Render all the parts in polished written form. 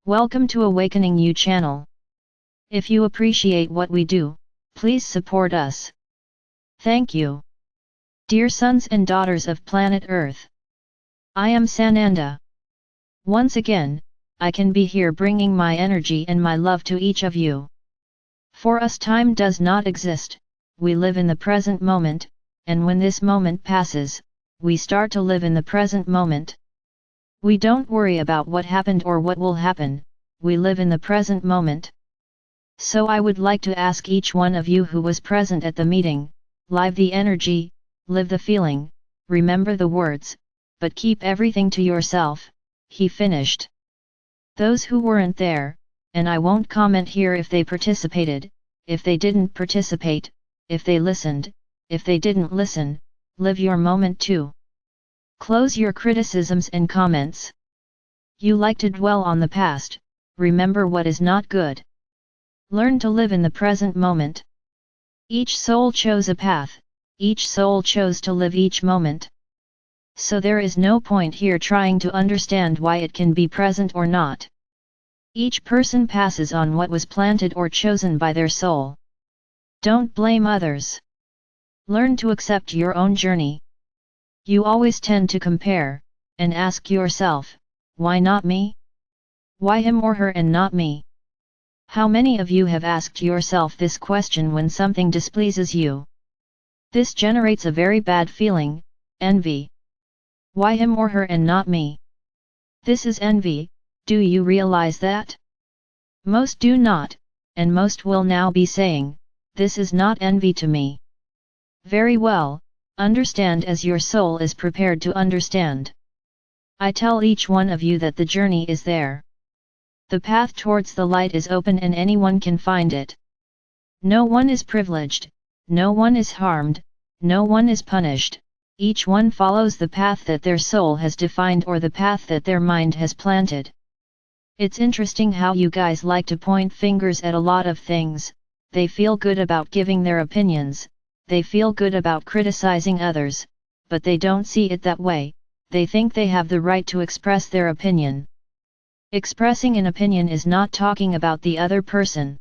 Welcome to AwakeningYOU channel. If you appreciate what we do, please support us. Thank you. Dear sons and daughters of planet Earth, I am Sananda. Once again, I can be here bringing my energy and my love to each of you. For us, time does not exist, we live in the present moment, and when this moment passes, we start to live in the present moment. We don't worry about what happened or what will happen, we live in the present moment. So I would like to ask each one of you who was present at the meeting, live the energy, live the feeling, remember the words, but keep everything to yourself, he finished. Those who weren't there, and I won't comment here if they participated, if they didn't participate, if they listened, if they didn't listen, live your moment too. Close your criticisms and comments. You like to dwell on the past, remember what is not good. Learn to live in the present moment. Each soul chose a path, each soul chose to live each moment. So there is no point here trying to understand why it can be present or not. Each person passes on what was planted or chosen by their soul. Don't blame others. Learn to accept your own journey. You always tend to compare, and ask yourself, why not me? Why him or her and not me? How many of you have asked yourself this question when something displeases you? This generates a very bad feeling, envy. Why him or her and not me? This is envy, do you realize that? Most do not, and most will now be saying, this is not envy to me. Very well, understand as your soul is prepared to understand. I tell each one of you that the journey is there. The path towards the light is open and anyone can find it. No one is privileged, no one is harmed, no one is punished. Each one follows the path that their soul has defined or the path that their mind has planted. It's interesting how you guys like to point fingers at a lot of things. They feel good about giving their opinions, they feel good about criticizing others, but they don't see it that way. They think they have the right to express their opinion. Expressing an opinion is not talking about the other person.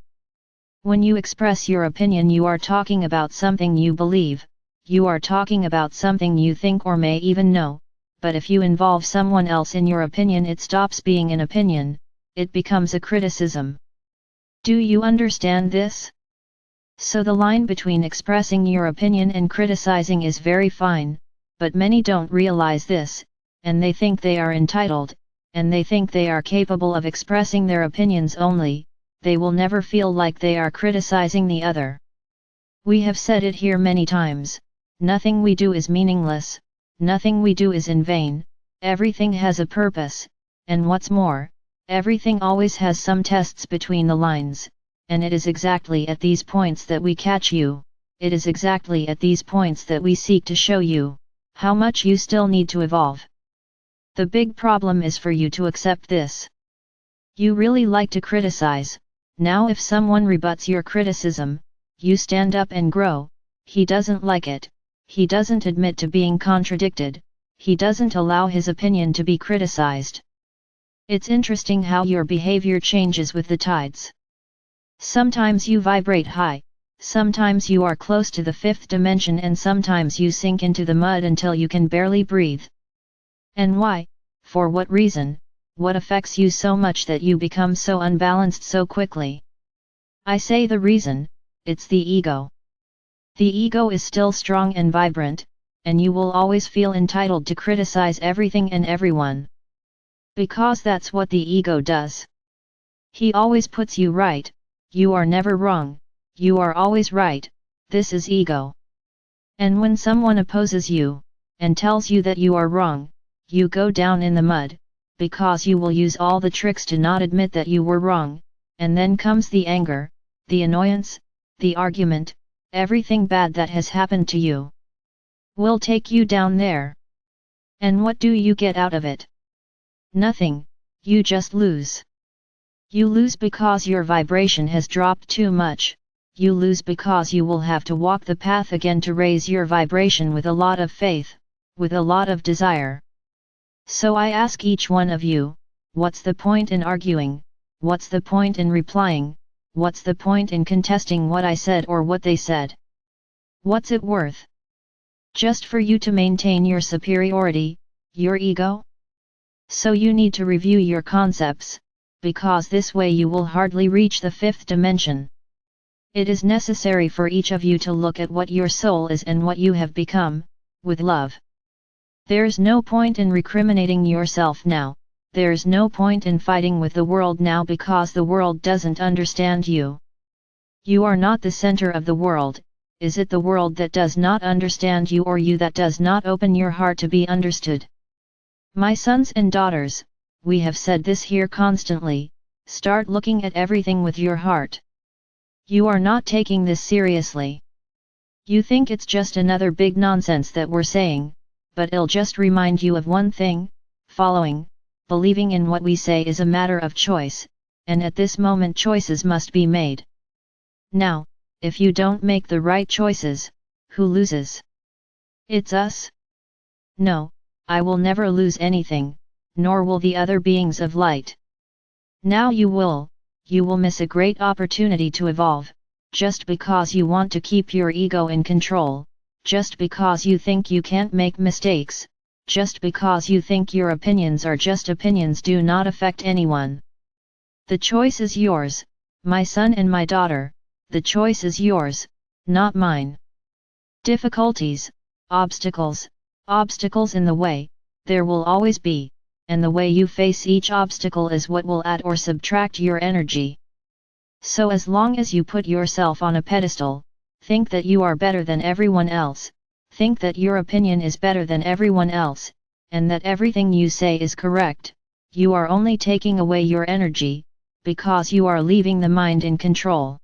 When you express your opinion, you are talking about something you believe, you are talking about something you think or may even know, but if you involve someone else in your opinion, it stops being an opinion, it becomes a criticism. Do you understand this? So the line between expressing your opinion and criticizing is very fine, but many don't realize this, and they think they are entitled, and they think they are capable of expressing their opinions only, they will never feel like they are criticizing the other. We have said it here many times, nothing we do is meaningless, nothing we do is in vain, everything has a purpose, and what's more, everything always has some tests between the lines. And it is exactly at these points that we catch you, it is exactly at these points that we seek to show you, how much you still need to evolve. The big problem is for you to accept this. You really like to criticize, now if someone rebuts your criticism, you stand up and grow, he doesn't like it, he doesn't admit to being contradicted, he doesn't allow his opinion to be criticized. It's interesting how your behavior changes with the tides. Sometimes you vibrate high, sometimes you are close to the fifth dimension, and sometimes you sink into the mud until you can barely breathe. And why? For what reason? What affects you so much that you become so unbalanced so quickly? I say the reason, it's the ego. The ego is still strong and vibrant, and you will always feel entitled to criticize everything and everyone. Because that's what the ego does. He always puts you right. You are never wrong, you are always right, this is ego. And when someone opposes you, and tells you that you are wrong, you go down in the mud, because you will use all the tricks to not admit that you were wrong, and then comes the anger, the annoyance, the argument, everything bad that has happened to you will take you down there. And what do you get out of it? Nothing, you just lose. You lose because your vibration has dropped too much, you lose because you will have to walk the path again to raise your vibration with a lot of faith, with a lot of desire. So I ask each one of you, what's the point in arguing, what's the point in replying, what's the point in contesting what I said or what they said? What's it worth? Just for you to maintain your superiority, your ego? So you need to review your concepts, because this way you will hardly reach the fifth dimension. It is necessary for each of you to look at what your soul is and what you have become, with love. There's no point in recriminating yourself now, there's no point in fighting with the world now because the world doesn't understand you. You are not the center of the world. Is it the world that does not understand you or you that does not open your heart to be understood? My sons and daughters, we have said this here constantly, start looking at everything with your heart. You are not taking this seriously. You think it's just another big nonsense that we're saying, but it'll just remind you of one thing: following, believing in what we say is a matter of choice, and at this moment choices must be made. Now, if you don't make the right choices, who loses? It's us? No, I will never lose anything, nor will the other beings of light. Now you will miss a great opportunity to evolve, just because you want to keep your ego in control, just because you think you can't make mistakes, just because you think your opinions are just opinions do not affect anyone. The choice is yours, my son and my daughter, the choice is yours, not mine. Difficulties, obstacles in the way, there will always be, and the way you face each obstacle is what will add or subtract your energy. So as long as you put yourself on a pedestal, think that you are better than everyone else, think that your opinion is better than everyone else, and that everything you say is correct, you are only taking away your energy, because you are leaving the mind in control.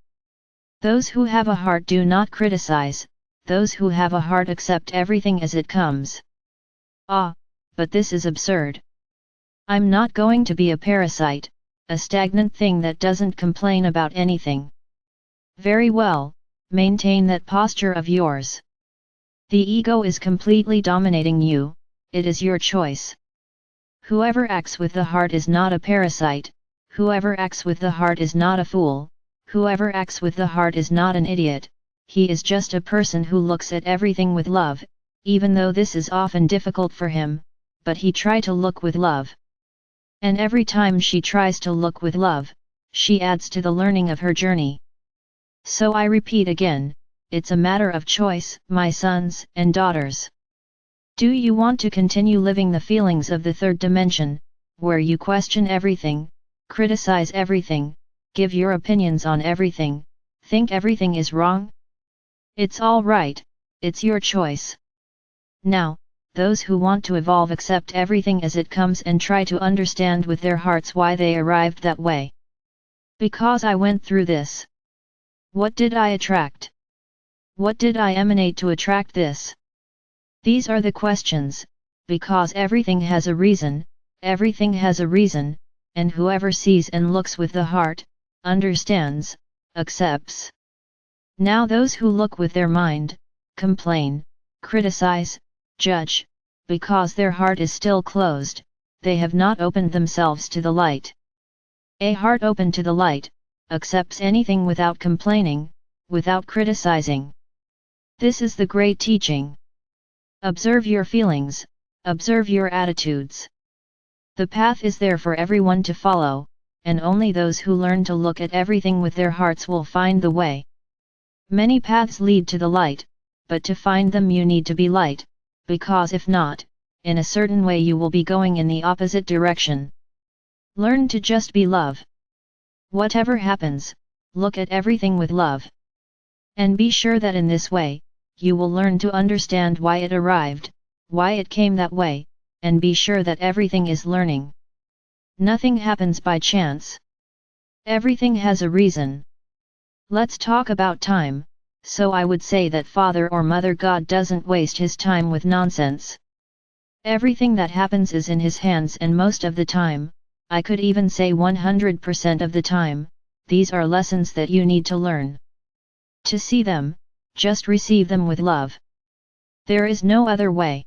Those who have a heart do not criticize, those who have a heart accept everything as it comes. Ah, but this is absurd. I'm not going to be a parasite, a stagnant thing that doesn't complain about anything. Very well, maintain that posture of yours. The ego is completely dominating you, it is your choice. Whoever acts with the heart is not a parasite, whoever acts with the heart is not a fool, whoever acts with the heart is not an idiot, he is just a person who looks at everything with love, even though this is often difficult for him, but he tries to look with love. And every time she tries to look with love, she adds to the learning of her journey. So I repeat again, it's a matter of choice, my sons and daughters. Do you want to continue living the feelings of the third dimension, where you question everything, criticize everything, give your opinions on everything, think everything is wrong? It's all right, it's your choice. Now, those who want to evolve accept everything as it comes and try to understand with their hearts why they arrived that way. Because I went through this. What did I attract? What did I emanate to attract this? These are the questions, because everything has a reason, and whoever sees and looks with the heart, understands, accepts. Now those who look with their mind, complain, criticize, judge, because their heart is still closed, they have not opened themselves to the light. A heart open to the light, accepts anything without complaining, without criticizing. This is the great teaching. Observe your feelings, observe your attitudes. The path is there for everyone to follow, and only those who learn to look at everything with their hearts will find the way. Many paths lead to the light, but to find them you need to be light, because if not, in a certain way you will be going in the opposite direction. Learn to just be love. Whatever happens, look at everything with love. And be sure that in this way, you will learn to understand why it arrived, why it came that way, and be sure that everything is learning. Nothing happens by chance. Everything has a reason. Let's talk about time, so I would say that Father or Mother God doesn't waste his time with nonsense. Everything that happens is in his hands, and most of the time, I could even say 100% of the time, these are lessons that you need to learn. To see them, just receive them with love. There is no other way.